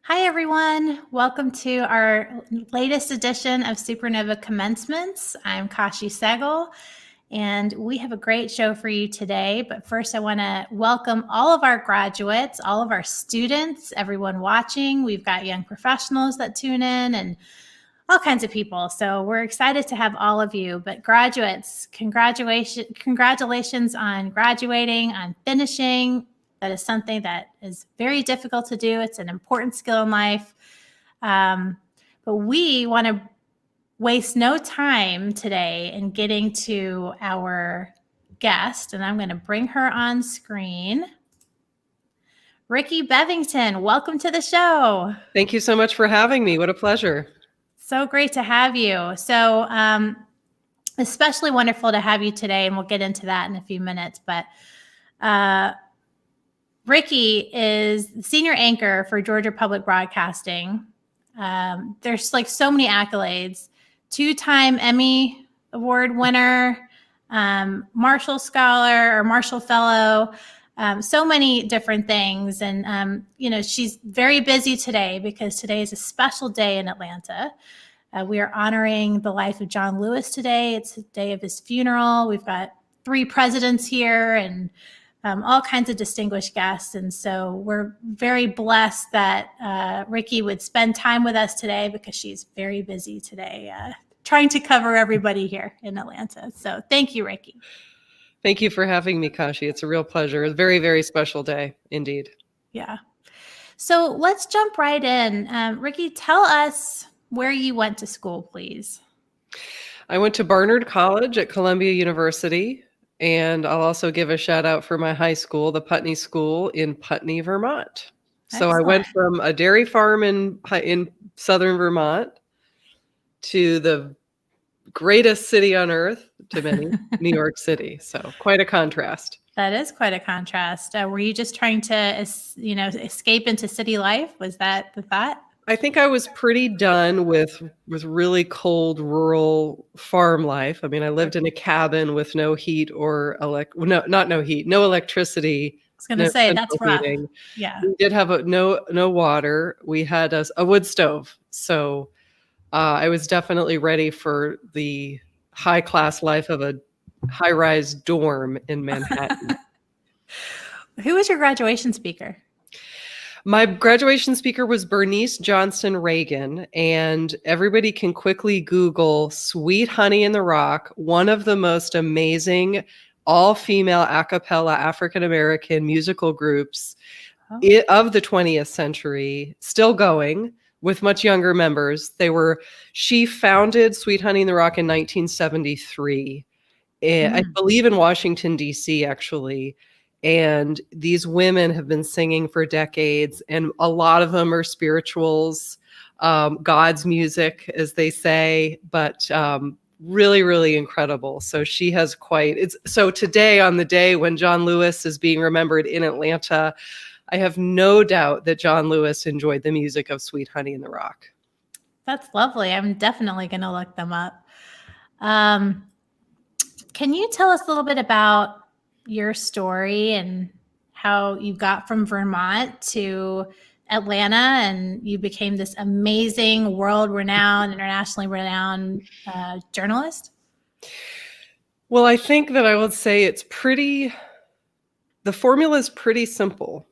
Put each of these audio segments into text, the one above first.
Hi, everyone. Welcome to our latest edition of SuperNova Commencements. I'm Kashi Sehgal, and we have a great show for you today. But first, I want to welcome all of our graduates, all of our students, everyone watching. We've got young professionals that tune in and all kinds of people. So we're excited to have all of you. But graduates, congratulations on graduating, on finishing. That is something that is very difficult to do. It's an important skill in life. But we want to waste no time today in getting to our guest, and I'm going to bring her on screen. Rickey Bevington, welcome to the show. Thank you so much for having me. What a pleasure. So great to have you. So especially wonderful to have you today, and we'll get into that in a few minutes. But Rickey is the senior anchor for Georgia Public Broadcasting. There's like so many accolades. 2-time Emmy Award winner, Marshall Scholar or Marshall Fellow, so many different things. And, she's very busy today because today is a special day in Atlanta. We are honoring the life of John Lewis today. It's the day of his funeral. We've got 3 presidents here and all kinds of distinguished guests. And so we're very blessed that Rickey would spend time with us today because she's very busy today trying to cover everybody here in Atlanta. So thank you, Rickey. Thank you for having me, Kashi. It's a real pleasure. A very, very special day indeed. Yeah. So let's jump right in. Rickey, tell us where you went to school, please. I went to Barnard College at Columbia University. And I'll also give a shout out for my high school, the Putney School in Putney, Vermont. So I went from a dairy farm in southern Vermont to the greatest city on earth to many, New York City. So quite a contrast. That is quite a contrast. Were you just trying to, escape into city life? Was that the thought? I think I was pretty done with really cold rural farm life. I mean, I lived in a cabin with no heat or no electricity. I was going to say that's rough. Heating. Yeah, we did have no water. We had a wood stove, so I was definitely ready for the high class life of a high rise dorm in Manhattan. Who was your graduation speaker? My graduation speaker was Bernice Johnston Reagan, and everybody can quickly Google Sweet Honey in the Rock, one of the most amazing all-female a cappella African-American musical groups of the 20th century, still going with much younger members. She founded Sweet Honey in the Rock in 1973, I believe in Washington, D.C., actually. And these women have been singing for decades, and a lot of them are spirituals, God's music, as they say, but really, really incredible. So she has so today, on the day when John Lewis is being remembered in Atlanta, I have no doubt that John Lewis enjoyed the music of Sweet Honey in the Rock. That's lovely. I'm definitely going to look them up. Can you tell us a little bit about your story and how you got from Vermont to Atlanta and you became this amazing world-renowned, internationally renowned journalist? Well, I think that I would say the formula is pretty simple.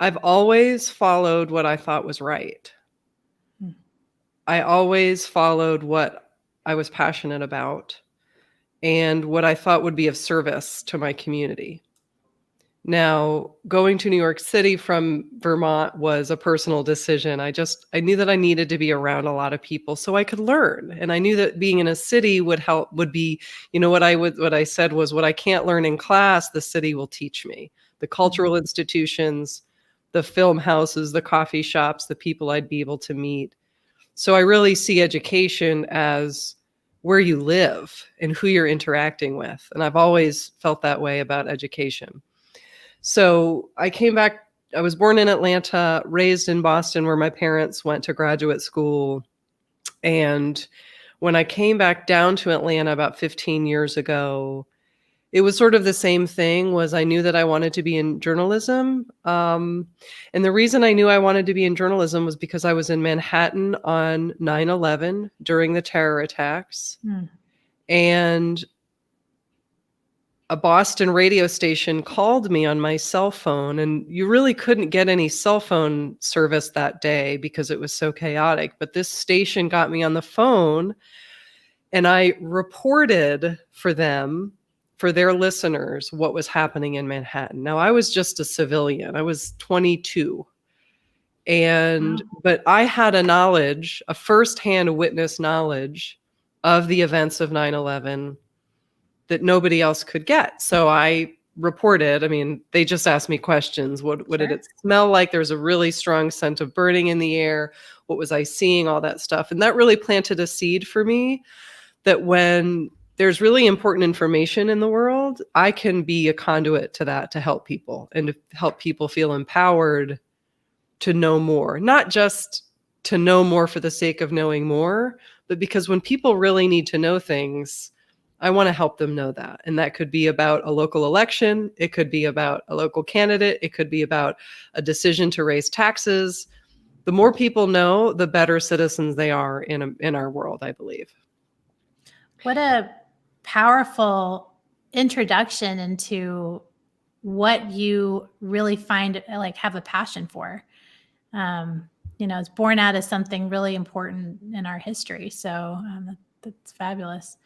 I've always followed what I thought was right. I always followed what I was passionate about and what I thought would be of service to my community. Now, going to New York City from Vermont was a personal decision. I knew that I needed to be around a lot of people so I could learn. And I knew that being in a city would be, what I said was, what I can't learn in class, the city will teach me. The cultural institutions, the film houses, the coffee shops, the people I'd be able to meet. So I really see education as where you live and who you're interacting with. And I've always felt that way about education. So I came back, I was born in Atlanta, raised in Boston, where my parents went to graduate school. And when I came back down to Atlanta about 15 years ago, it was sort of the same thing. Was I knew that I wanted to be in journalism. And the reason I knew I wanted to be in journalism was because I was in Manhattan on 9/11 during the terror attacks. And a Boston radio station called me on my cell phone, and you really couldn't get any cell phone service that day because it was so chaotic. But this station got me on the phone, and I reported for them, for their listeners, what was happening in Manhattan. Now, I was just a civilian. I was 22. But I had a firsthand witness knowledge of the events of 9/11 that nobody else could get. So I reported. I mean, they just asked me questions. What did it smell like? There was a really strong scent of burning in the air. What was I seeing? All that stuff. And that really planted a seed for me that when there's really important information in the world, I can be a conduit to that, to help people and to help people feel empowered to know more, not just to know more for the sake of knowing more, but because when people really need to know things, I want to help them know that. And that could be about a local election. It could be about a local candidate. It could be about a decision to raise taxes. The more people know, the better citizens they are in our world, I believe. What a powerful introduction into what you really find, like, have a passion for. It's born out of something really important in our history. So that's fabulous.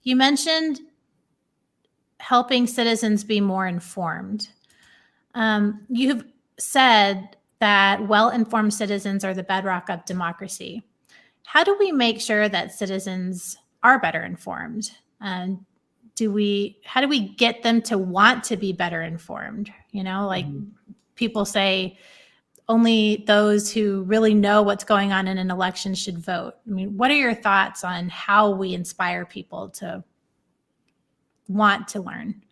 You mentioned helping citizens be more informed. You've said that well-informed citizens are the bedrock of democracy. How do we make sure that citizens are better informed? How do we get them to want to be better informed? People say only those who really know what's going on in an election should vote. I mean, what are your thoughts on how we inspire people to want to learn?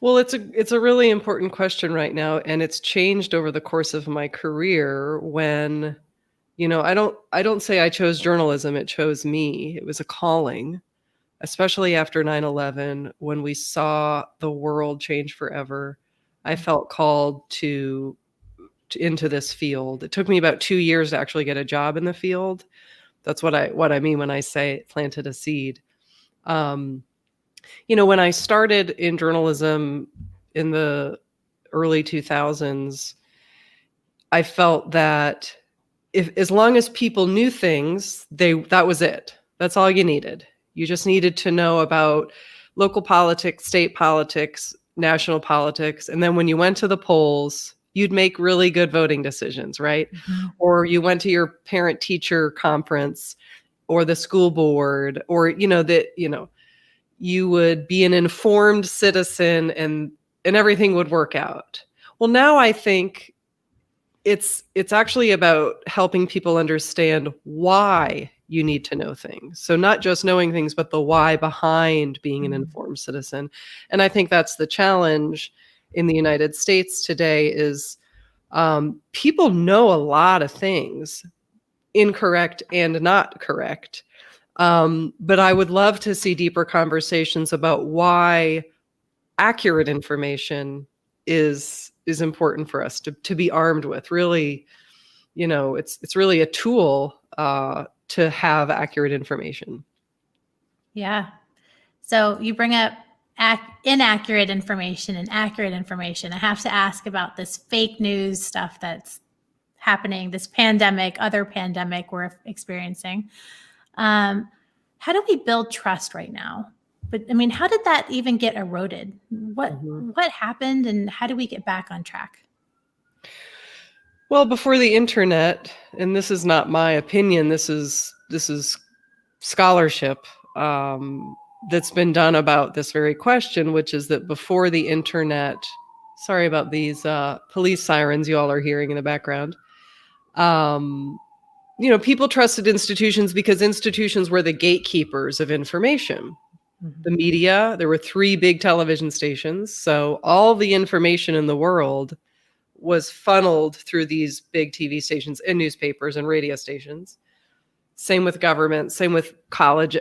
Well, it's a really important question right now, and it's changed over the course of my career when, I don't say I chose journalism, it chose me. It was a calling, especially after 9/11 when we saw the world change forever. I felt called into this field. It took me about 2 years to actually get a job in the field. That's what I mean when I say planted a seed. When I started in journalism in the early 2000s, I felt that as long as people knew things, that was it. That's all you needed. You just needed to know about local politics, state politics, national politics. And then when you went to the polls, you'd make really good voting decisions, right? Mm-hmm. Or you went to your parent-teacher conference or the school board, or, you would be an informed citizen and everything would work out. Well, now I think it's actually about helping people understand why you need to know things. So not just knowing things, but the why behind being an informed citizen. And I think that's the challenge in the United States today is people know a lot of things, incorrect and not correct. But I would love to see deeper conversations about why accurate information is important for us to be armed with. Really, it's really a tool to have accurate information. Yeah. So you bring up inaccurate information and accurate information. I have to ask about this fake news stuff that's happening, this other pandemic we're experiencing. How do we build trust right now? But I mean, how did that even get eroded? What happened, and how do we get back on track? Well, before the internet, and this is not my opinion, this is scholarship that's been done about this very question, which is that before the internet, sorry about these police sirens you all are hearing in the background. People trusted institutions because institutions were the gatekeepers of information. Mm-hmm. The media, there were 3 big television stations. So all the information in the world was funneled through these big TV stations and newspapers and radio stations. Same with government, same with college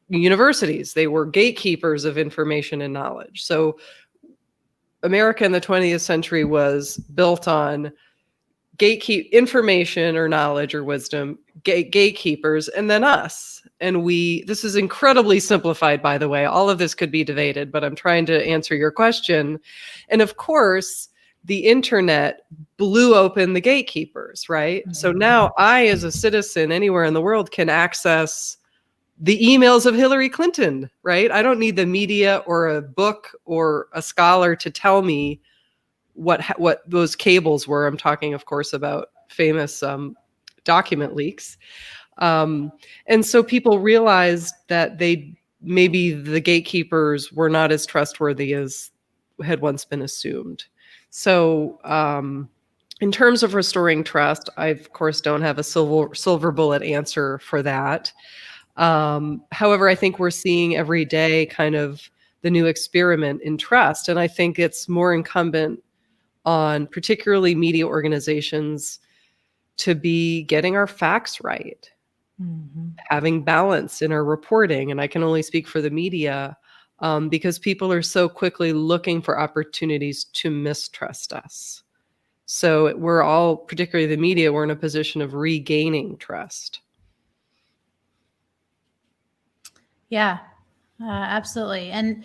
universities. They were gatekeepers of information and knowledge. So America in the 20th century was built on gatekeep information or knowledge or wisdom, gatekeepers, and then us. And this is incredibly simplified, by the way. All of this could be debated, but I'm trying to answer your question. And of course, the internet blew open the gatekeepers, right? Mm-hmm. So now I, as a citizen anywhere in the world, can access the emails of Hillary Clinton, right? I don't need the media or a book or a scholar to tell me what those cables were. I'm talking, of course, about famous document leaks. And so people realized that maybe the gatekeepers were not as trustworthy as had once been assumed. So in terms of restoring trust, I, of course, don't have a silver bullet answer for that. However, I think we're seeing every day kind of the new experiment in trust. And I think it's more incumbent on particularly media organizations to be getting our facts right, having balance in our reporting. And I can only speak for the media because people are so quickly looking for opportunities to mistrust us. So we're all, particularly the media, we're in a position of regaining trust. Yeah, absolutely. And,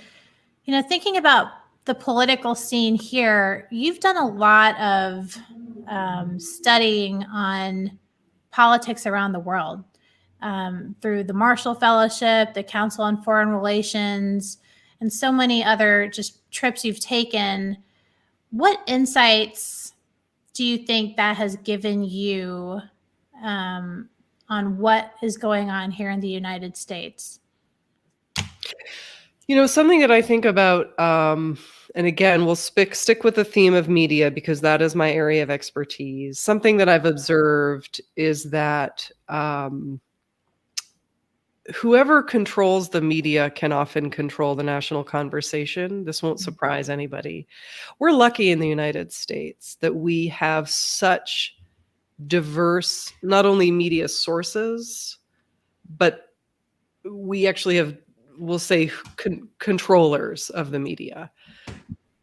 thinking about the political scene here, you've done a lot of studying on politics around the world through the Marshall Fellowship, the Council on Foreign Relations, and so many other just trips you've taken. What insights do you think that has given you on what is going on here in the United States? Something that I think about, and again, we'll stick with the theme of media because that is my area of expertise. Something that I've observed is that whoever controls the media can often control the national conversation. This won't surprise anybody. We're lucky in the United States that we have such diverse, not only media sources, but we actually have, we'll say, controllers of the media.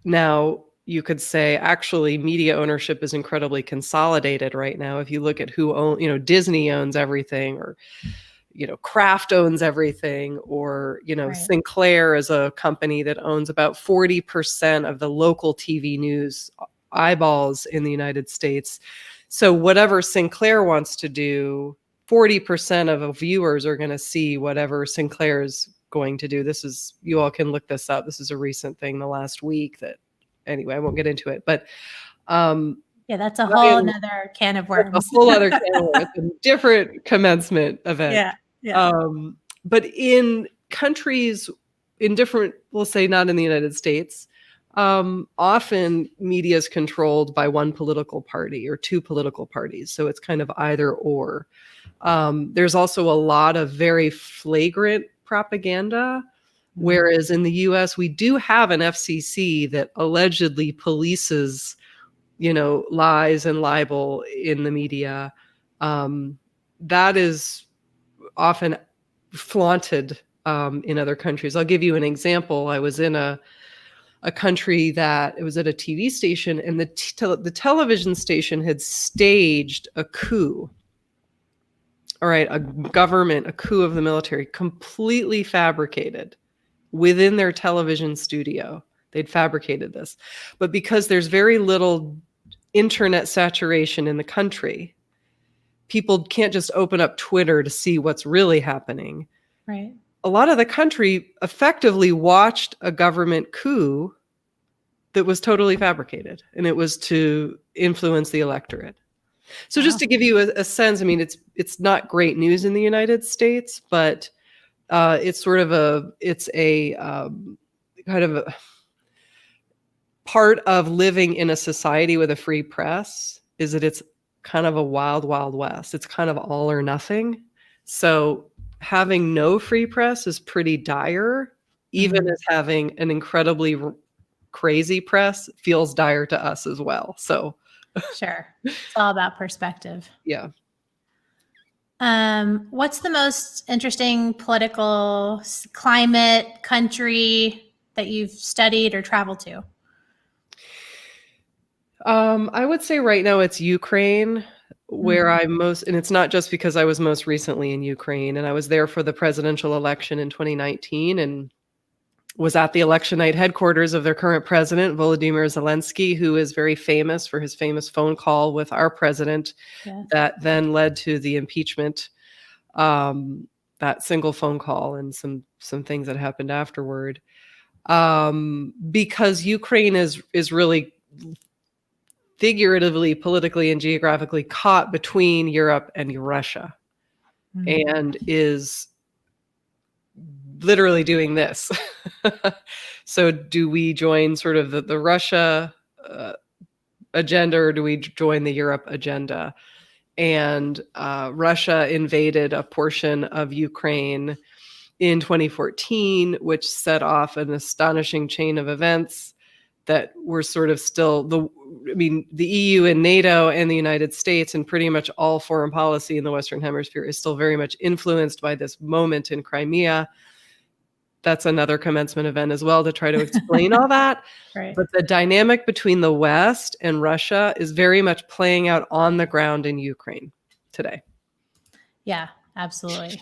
Now, you could say, actually, media ownership is incredibly consolidated right now. If you look at who owns, Disney owns everything, or, Kraft owns everything, or, right. Sinclair is a company that owns about 40% of the local TV news eyeballs in the United States. So whatever Sinclair wants to do, 40% of viewers are going to see whatever Sinclair is going to do. You all can look this up. This is a recent thing the last week anyway, I won't get into it, but yeah, that's a whole other can of worms. A whole other can of worms, a different commencement event. Yeah. But in countries, in different, we'll say not in the United States, often media is controlled by one political party or two political parties. So it's kind of either or. There's also a lot of very flagrant propaganda, whereas in the US, we do have an FCC that allegedly polices, lies and libel in the media. That is often flaunted in other countries. I'll give you an example. I was in a country that it was at a TV station, and the television station had staged a coup. All right, a coup of the military, completely fabricated within their television studio. They'd fabricated this. But because there's very little internet saturation in the country, people can't just open up Twitter to see what's really happening. Right. A lot of the country effectively watched a government coup that was totally fabricated, and it was to influence the electorate. So just to give you a sense, I mean, it's not great news in the United States, but it's sort of a kind of a part of living in a society with a free press is that it's kind of a wild, wild west. It's kind of all or nothing. So having no free press is pretty dire, even as having an incredibly crazy press feels dire to us as well. So sure. It's all about perspective. Yeah. What's the most interesting political climate country that you've studied or traveled to? I would say right now it's Ukraine, where Mm. I'm most, and it's not just because I was most recently in Ukraine, and I was there for the presidential election in 2019 and was at the election night headquarters of their current president, Volodymyr Zelensky, who is very famous for his famous phone call with our president Yeah. that then led to the impeachment, that single phone call and some things that happened afterward. Because Ukraine is really figuratively, politically, and geographically caught between Europe and Russia, Mm. and is literally doing this. So do we join sort of the Russia agenda, or do we join the Europe agenda? And Russia invaded a portion of Ukraine in 2014, which set off an astonishing chain of events that were sort of still the EU and NATO and the United States and pretty much all foreign policy in the Western Hemisphere is still very much influenced by this moment in Crimea. That's another commencement event as well to try to explain all that. Right. But the dynamic between the West and Russia is very much playing out on the ground in Ukraine today. Yeah, absolutely.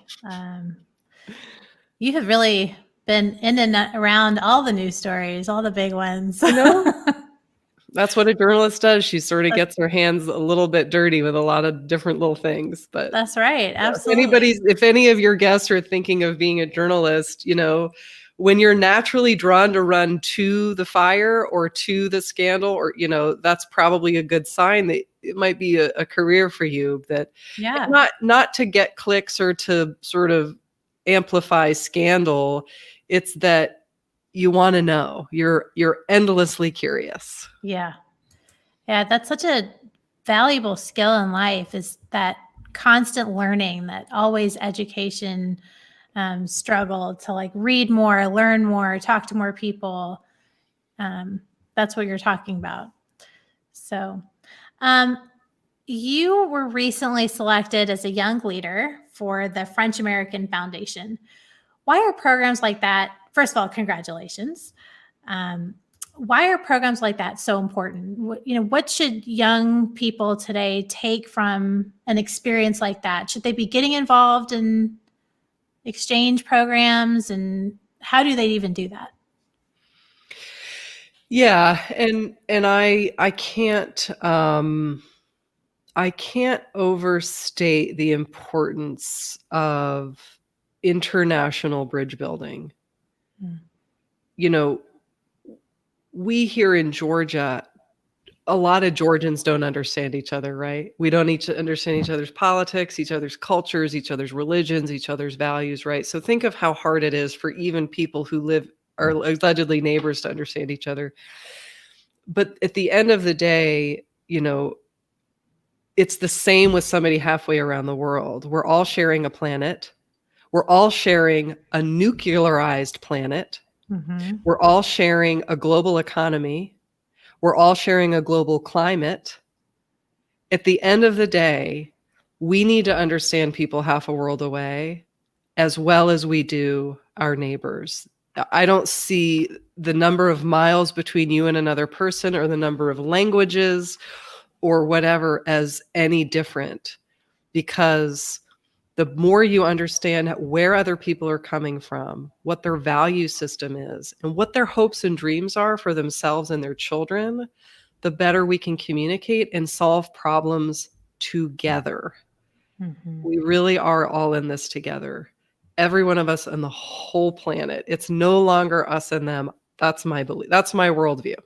You have really been in and around all the news stories, all the big ones. You know, that's what a journalist does. She sort of gets her hands a little bit dirty with a lot of different little things. But that's right. Absolutely. If any of your guests are thinking of being a journalist, when you're naturally drawn to run to the fire or to the scandal, or, that's probably a good sign that it might be a career for you. That not to get clicks or to sort of amplify scandal. It's that you want to know. You're endlessly curious. Yeah. That's such a valuable skill in life, is that constant learning, that always education struggle to read more, learn more, talk to more people. That's what you're talking about. So you were recently selected as a young leader for the French American Foundation. Why are programs like that? First of all, congratulations. Why are programs like that so important? What should young people today take from an experience like that? Should they be getting involved in exchange programs, and how do they even do that? Yeah, and I can't overstate the importance of international bridge building. Mm. We here in Georgia, a lot of Georgians don't understand each other, right? We don't need to understand each other's politics, each other's cultures, each other's religions, each other's values, right? So think of how hard it is for even people who are allegedly neighbors to understand each other. But at the end of the day, it's the same with somebody halfway around the world. We're all sharing a planet. We're all sharing a nuclearized planet. Mm-hmm. We're all sharing a global economy. We're all sharing a global climate. At the end of the day, we need to understand people half a world away as well as we do our neighbors. I don't see the number of miles between you and another person or the number of languages or whatever as any different, because the more you understand where other people are coming from, what their value system is, and what their hopes and dreams are for themselves and their children, the better we can communicate and solve problems together. Mm-hmm. We really are all in this together. Every one of us on the whole planet. It's no longer us and them. That's my belief. That's my worldview.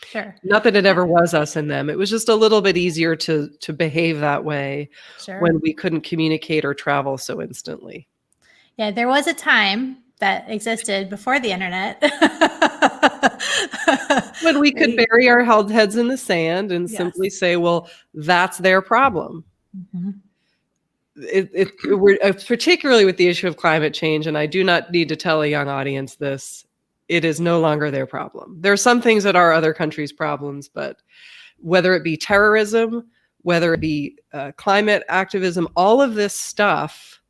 Sure. Not that it ever was us and them. It was just a little bit easier to behave that way when we couldn't communicate or travel so instantly. Yeah, there was a time that existed before the internet when we could bury our heads in the sand and simply say, well, that's their problem. Mm-hmm. We're particularly with the issue of climate change, and I do not need to tell a young audience this, it is no longer their problem. There are some things that are other countries' problems, but whether it be terrorism, whether it be climate activism, all of this stuff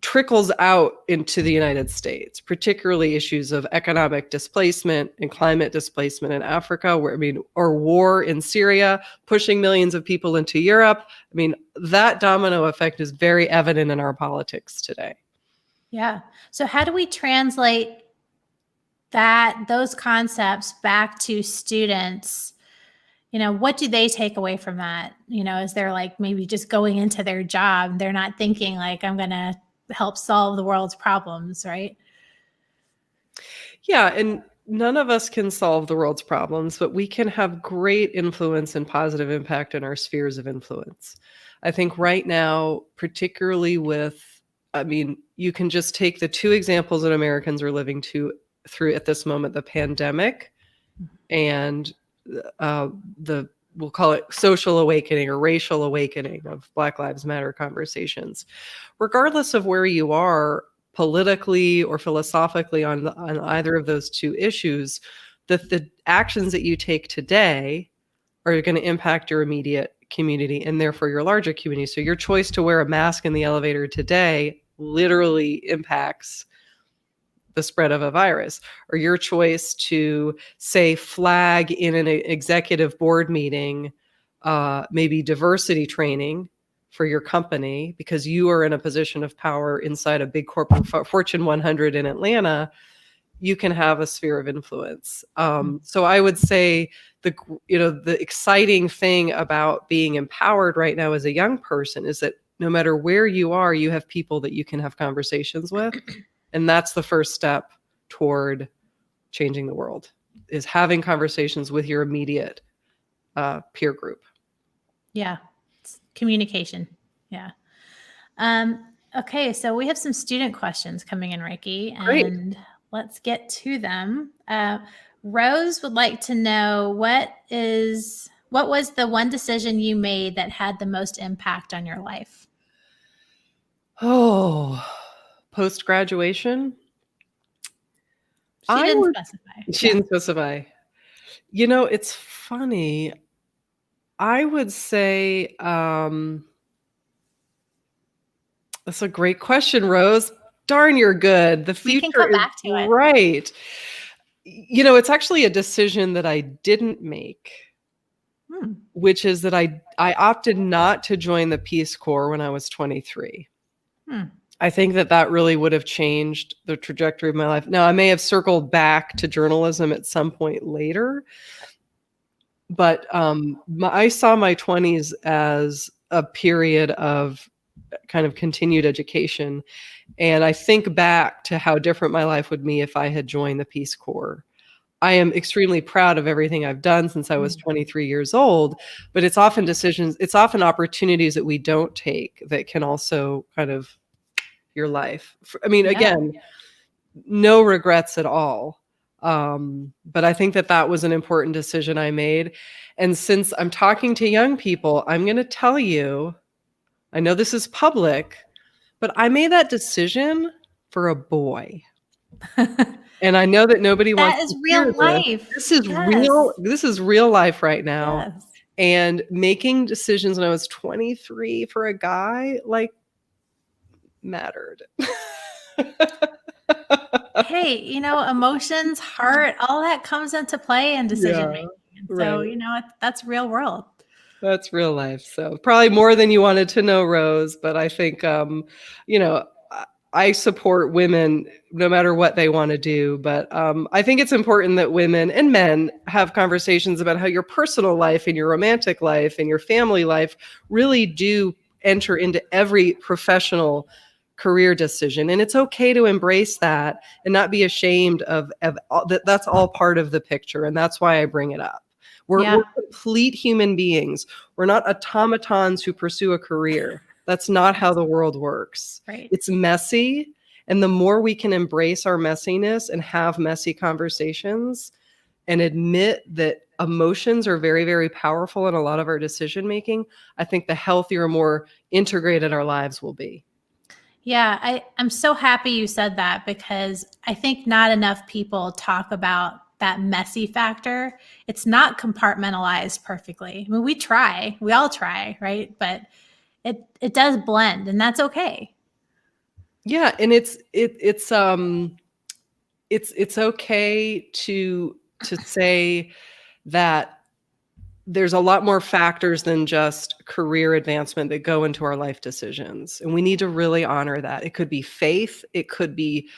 trickles out into the United States, particularly issues of economic displacement and climate displacement in Africa, or war in Syria, pushing millions of people into Europe. I mean, that domino effect is very evident in our politics today. Yeah. So how do we translate those concepts back to students? What do they take away from that? Is there like maybe just going into their job, they're not thinking like, I'm going to help solve the world's problems, right? Yeah, and none of us can solve the world's problems, but we can have great influence and positive impact in our spheres of influence. I think right now, particularly you can just take the two examples that Americans are living through at this moment, the pandemic and we'll call it social awakening or racial awakening of Black Lives Matter conversations. Regardless of where you are politically or philosophically on either of those two issues, the actions that you take today are going to impact your immediate community and therefore your larger community. So your choice to wear a mask in the elevator today literally impacts the spread of a virus, or your choice to, say, flag in an executive board meeting, maybe diversity training for your company because you are in a position of power inside a big corporate Fortune 100 in Atlanta, you can have a sphere of influence. So I would say the exciting thing about being empowered right now as a young person is that no matter where you are, you have people that you can have conversations with. And that's the first step toward changing the world, is having conversations with your immediate peer group. Yeah. It's communication. Yeah. Okay. So we have some student questions coming in, Rickey, and let's get to them. Rose would like to know what was the one decision you made that had the most impact on your life? Oh, post-graduation? She didn't specify. She didn't specify. It's funny. I would say, that's a great question, Rose. Darn, you're good. The future we can come back to it. Right. It's actually a decision that I didn't make, which is that I opted not to join the Peace Corps when I was 23. I think that really would have changed the trajectory of my life. Now, I may have circled back to journalism at some point later, but I saw my 20s as a period of kind of continued education. And I think back to how different my life would be if I had joined the Peace Corps. I am extremely proud of everything I've done since I was 23 years old, but it's often opportunities that we don't take that can also kind of your life. Again, no regrets at all. But I think that was an important decision I made. And since I'm talking to young people, I'm going to tell you, I know this is public, but I made that decision for a boy. And I know that nobody wants to hear this. That is real life. This is real. This is real life right now. Yes. And making decisions when I was 23 for a guy, mattered. Hey, emotions, heart, all that comes into play in decision making. So, that's real world. That's real life. So probably more than you wanted to know, Rose. But I think, I support women no matter what they want to do. But I think it's important that women and men have conversations about how your personal life and your romantic life and your family life really do enter into every professional career decision. And it's okay to embrace that and not be ashamed of that. That's all part of the picture. And that's why I bring it up. We're complete human beings. We're not automatons who pursue a career. That's not how the world works. Right. It's messy. And the more we can embrace our messiness and have messy conversations and admit that emotions are very, very powerful in a lot of our decision making, I think the healthier, more integrated our lives will be. Yeah, I'm so happy you said that, because I think not enough people talk about that messy factor. It's not compartmentalized perfectly. I mean, we all try, right? But it does blend, and that's okay. Yeah, and it's okay to say that there's a lot more factors than just career advancement that go into our life decisions, and we need to really honor that. It could be faith, it could be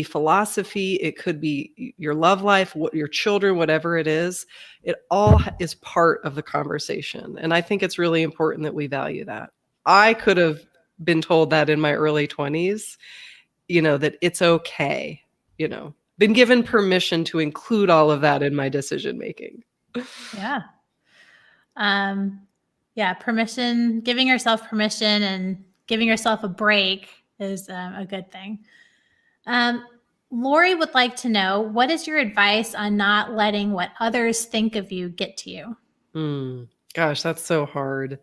philosophy, it could be your love life, your children, whatever it is. It all is part of the conversation, and I think it's really important that we value that. I could have been told that in my early 20s, that it's okay, been given permission to include all of that in my decision making. Yeah. Yeah, permission, giving yourself permission and giving yourself a break is a good thing. Lori would like to know, what is your advice on not letting what others think of you get to you? Gosh, that's so hard.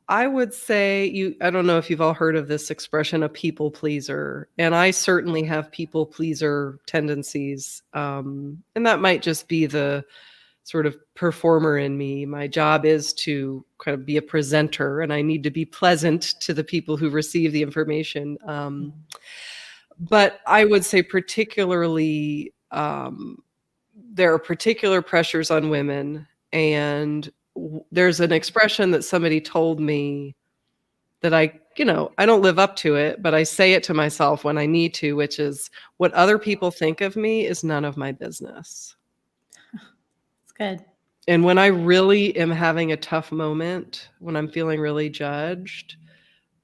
I would say I don't know if you've all heard of this expression, a people pleaser. And I certainly have people pleaser tendencies. And that might just be the sort of performer in me. My job is to kind of be a presenter, and I need to be pleasant to the people who receive the information. But I would say particularly, there are particular pressures on women, and there's an expression that somebody told me that I don't live up to it, but I say it to myself when I need to, which is, what other people think of me is none of my business. It's good. And when I really am having a tough moment, when I'm feeling really judged,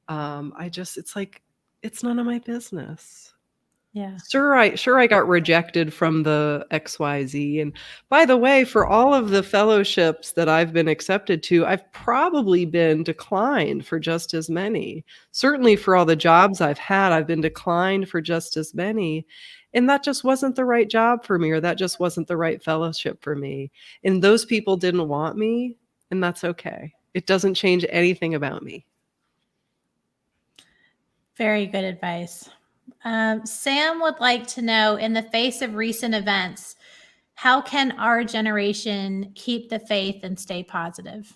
it's like, it's none of my business. Yeah. Sure, I got rejected from the XYZ. And by the way, for all of the fellowships that I've been accepted to, I've probably been declined for just as many. Certainly for all the jobs I've had, I've been declined for just as many. And that just wasn't the right job for me, or that just wasn't the right fellowship for me. And those people didn't want me, and that's okay. It doesn't change anything about me. Very good advice. Sam would like to know, in the face of recent events, how can our generation keep the faith and stay positive?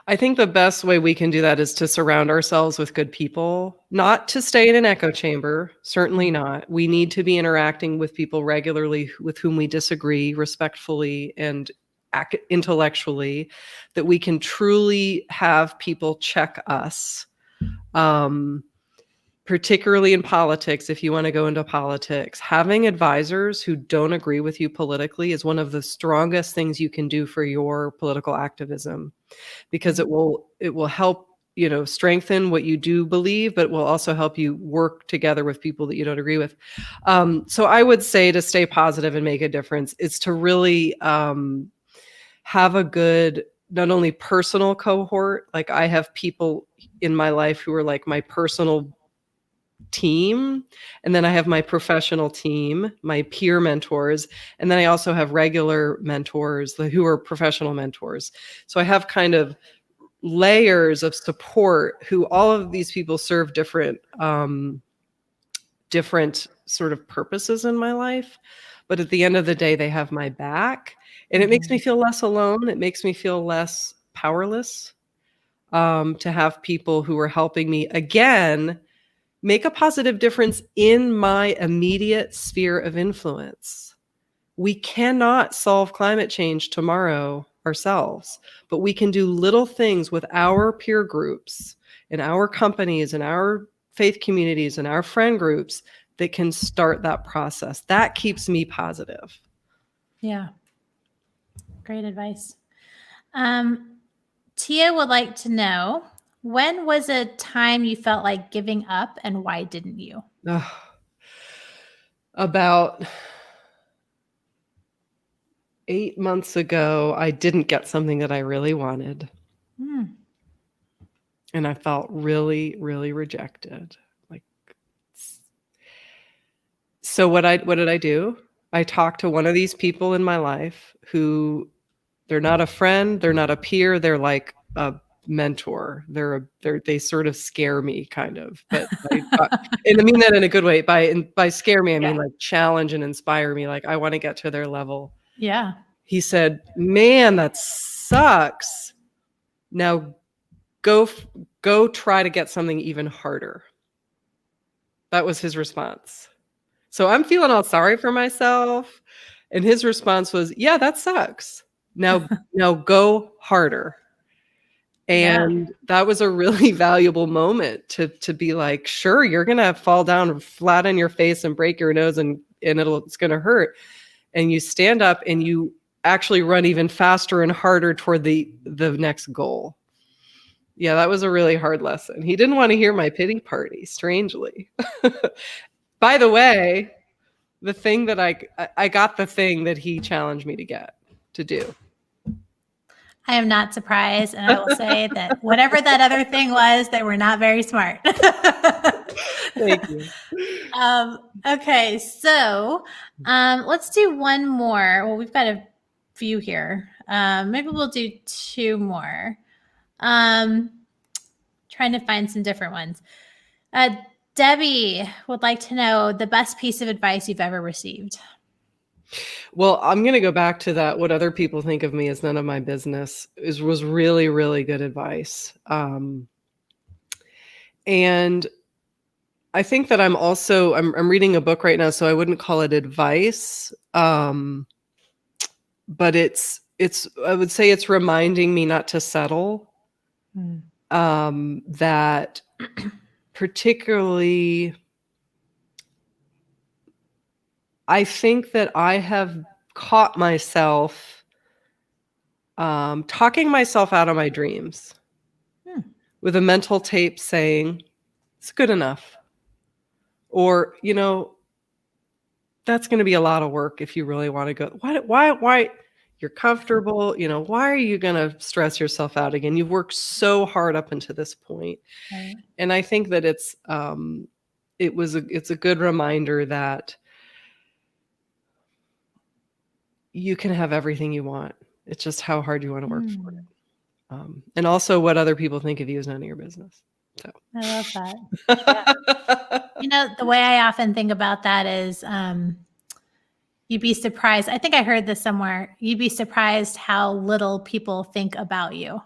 I think the best way we can do that is to surround ourselves with good people, not to stay in an echo chamber. Certainly not. We need to be interacting with people regularly with whom we disagree, respectfully and intellectually, that we can truly have people check us. Particularly in politics, if you want to go into politics, having advisors who don't agree with you politically is one of the strongest things you can do for your political activism, because it will help, strengthen what you do believe, but it will also help you work together with people that you don't agree with. So I would say, to stay positive and make a difference, is to really have a good, not only personal cohort, like I have people in my life who are like my personal team, and then I have my professional team, my peer mentors, and then I also have regular mentors who are professional mentors. So I have kind of layers of support, who all of these people serve different sort of purposes in my life, but at the end of the day, they have my back, and it makes me feel less alone. It makes me feel less powerless, to have people who are helping me, again, make a positive difference in my immediate sphere of influence. We cannot solve climate change tomorrow ourselves, but we can do little things with our peer groups and our companies and our faith communities and our friend groups that can start that process. That keeps me positive. Yeah. Great advice. Tia would like to know, when was a time you felt like giving up, and why didn't you? About 8 months ago, I didn't get something that I really wanted. And I felt really, really rejected. So what did I do? I talked to one of these people in my life who, they're not a friend, they're not a peer, they're like a mentor. They sort of scare me kind of, but and I mean that in a good way. By scare me, I mean like challenge and inspire me. Like I want to get to their level. Yeah. He said, "Man, that sucks. Now go try to get something even harder." That was his response. So I'm feeling all sorry for myself. And his response was, "Yeah, that sucks. Now go harder." And that was a really valuable moment to be like, sure, you're going to fall down flat on your face and break your nose and it's going to hurt. And you stand up and you actually run even faster and harder toward the next goal. Yeah, that was a really hard lesson. He didn't want to hear my pity party, strangely. By the way, the thing that I got the thing that he challenged me to do. I am not surprised. And I will say that whatever that other thing was, they were not very smart. Thank you. Okay. So let's do one more. Well, we've got a few here. Maybe we'll do two more. Trying to find some different ones. Debbie would like to know the best piece of advice you've ever received. Well, I'm going to go back to that. What other people think of me is none of my business. Was really, really good advice. And I think that I'm reading a book right now, so I wouldn't call it advice. But I would say it's reminding me not to settle. That particularly, I think that I have caught myself talking myself out of my dreams with a mental tape saying, it's good enough. Or, that's going to be a lot of work if you really want to go. Why? You're comfortable. Why are you going to stress yourself out again? You've worked so hard up until this point. Right. And I think that it's a good reminder that you can have everything you want. It's just how hard you want to work for it. And also what other people think of you is none of your business. So I love that. Yeah. The way I often think about that is you'd be surprised. I think I heard this somewhere. You'd be surprised how little people think about you.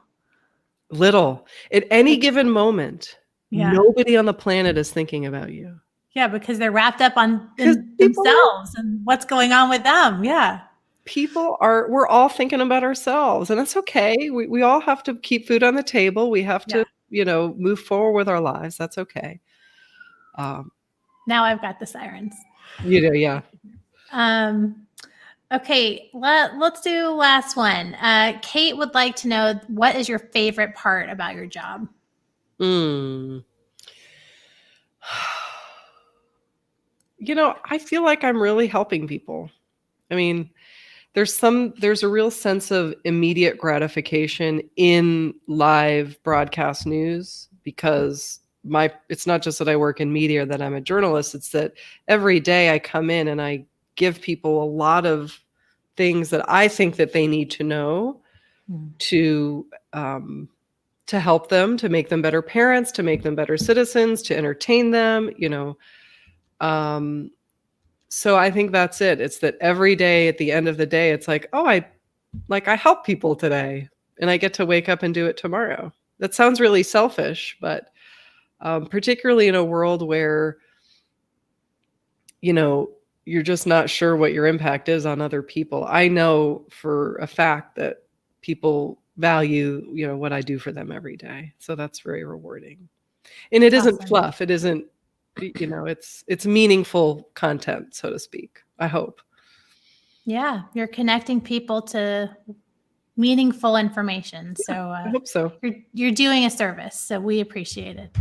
Little. At any given moment, nobody on the planet is thinking about you. Yeah, because they're wrapped up on themselves and what's going on with them. Yeah. We're all thinking about ourselves, and that's okay. We all have to keep food on the table. We have to, move forward with our lives. That's okay. Now I've got the sirens. Yeah. Okay, let's do last one. Kate would like to know, what is your favorite part about your job? I feel like I'm really helping people. I mean, there's a real sense of immediate gratification in live broadcast news because it's not just that I work in media, that I'm a journalist. It's that every day I come in and I give people a lot of things that I think that they need to know to help them, to make them better parents, to make them better citizens, to entertain them, So I think that's it. It's that every day at the end of the day, it's like, oh, I help people today and I get to wake up and do it tomorrow. That sounds really selfish, but particularly in a world where, you're just not sure what your impact is on other people. I know for a fact that people value, what I do for them every day. So that's very rewarding. And it isn't fluff. It isn't, it's meaningful content, so to speak, I hope. Yeah, you're connecting people to meaningful information. So I hope so. You're doing a service, so we appreciate it.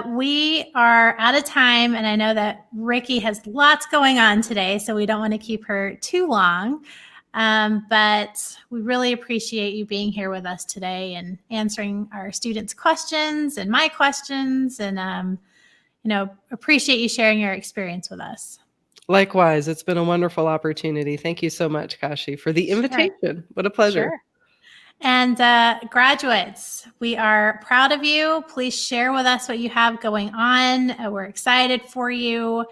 We are out of time, and I know that Rickey has lots going on today, so we don't want to keep her too long. But we really appreciate you being here with us today and answering our students' questions and my questions, and appreciate you sharing your experience with us. Likewise, it's been a wonderful opportunity. Thank you so much, Kashi, for the invitation. Sure. What a pleasure. Sure. And graduates, we are proud of you. Please share with us what you have going on. We're excited for you.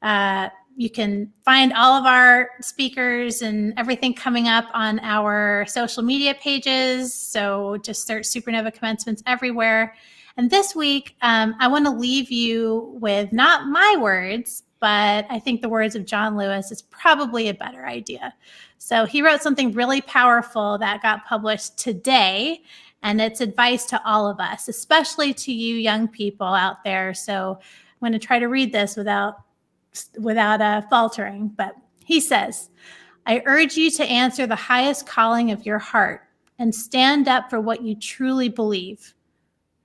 You can find all of our speakers and everything coming up on our social media pages. So just search SuperNova Commencements everywhere. And this week, I want to leave you with not my words, but I think the words of John Lewis is probably a better idea. So he wrote something really powerful that got published today, and it's advice to all of us, especially to you young people out there. So I'm going to try to read this without faltering. But he says, I urge you to answer the highest calling of your heart and stand up for what you truly believe.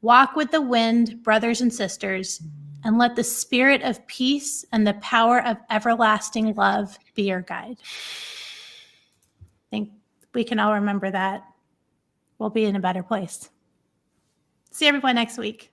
Walk with the wind, brothers and sisters, and let the spirit of peace and the power of everlasting love be your guide. I think we can all remember that. We'll be in a better place. See everyone next week.